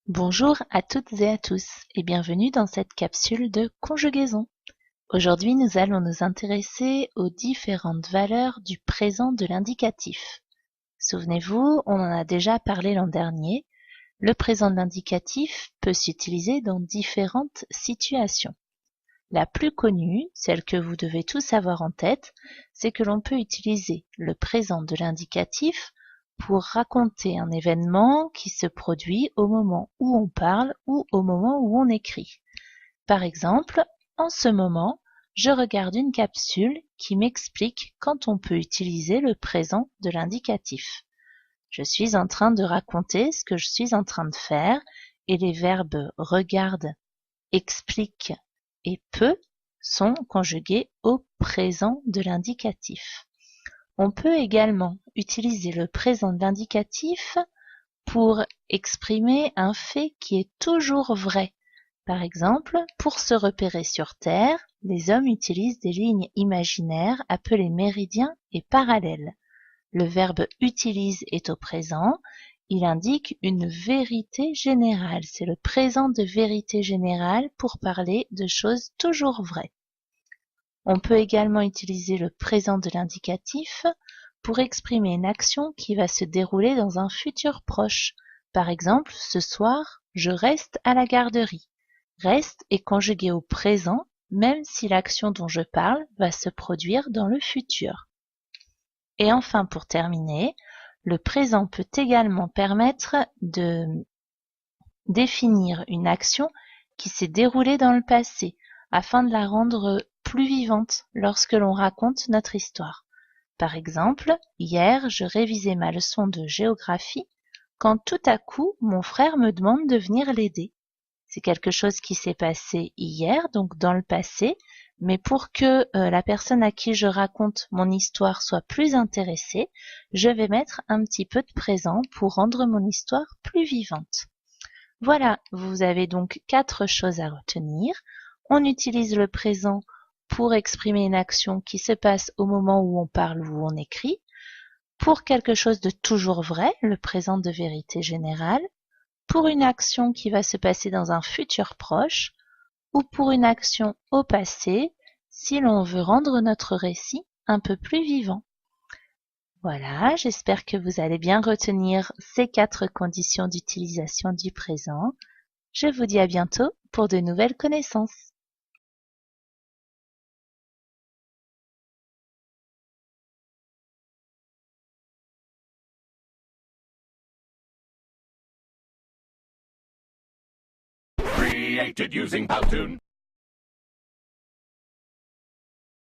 Bonjour à toutes et à tous et bienvenue dans cette capsule de conjugaison. Aujourd'hui, nous allons nous intéresser aux différentes valeurs du présent de l'indicatif. Souvenez-vous, on en a déjà parlé l'an dernier. Le présent de l'indicatif peut s'utiliser dans différentes situations. La plus connue, celle que vous devez tous avoir en tête, c'est que l'on peut utiliser le présent de l'indicatif pour raconter un événement qui se produit au moment où on parle ou au moment où on écrit. Par exemple, en ce moment, je regarde une capsule qui m'explique quand on peut utiliser le présent de l'indicatif. Je suis en train de raconter ce que je suis en train de faire et les verbes regarde, explique et peut sont conjugués au présent de l'indicatif. On peut également utiliser le présent de l'indicatif pour exprimer un fait qui est toujours vrai. Par exemple, pour se repérer sur Terre, les hommes utilisent des lignes imaginaires appelées méridiens et parallèles. Le verbe utilise est au présent. Il indique une vérité générale. C'est le présent de vérité générale pour parler de choses toujours vraies. On peut également utiliser le présent de l'indicatif pour exprimer une action qui va se dérouler dans un futur proche. Par exemple, ce soir, je reste à la garderie. Reste est conjugué au présent, même si l'action dont je parle va se produire dans le futur. Et enfin, pour terminer, le présent peut également permettre de définir une action qui s'est déroulée dans le passé, afin de la rendre plus vivante lorsque l'on raconte notre histoire. Par exemple, hier, je révisais ma leçon de géographie quand tout à coup, mon frère me demande de venir l'aider. C'est quelque chose qui s'est passé hier, donc dans le passé, mais pour que la personne à qui je raconte mon histoire soit plus intéressée, je vais mettre un petit peu de présent pour rendre mon histoire plus vivante. Voilà, vous avez donc 4 choses à retenir. On utilise le présent pour exprimer une action qui se passe au moment où on parle ou où on écrit. Pour quelque chose de toujours vrai, le présent de vérité générale. Pour une action qui va se passer dans un futur proche ou pour une action au passé si l'on veut rendre notre récit un peu plus vivant. Voilà, j'espère que vous allez bien retenir ces 4 conditions d'utilisation du présent. Je vous dis à bientôt pour de nouvelles connaissances. Created using Powtoon.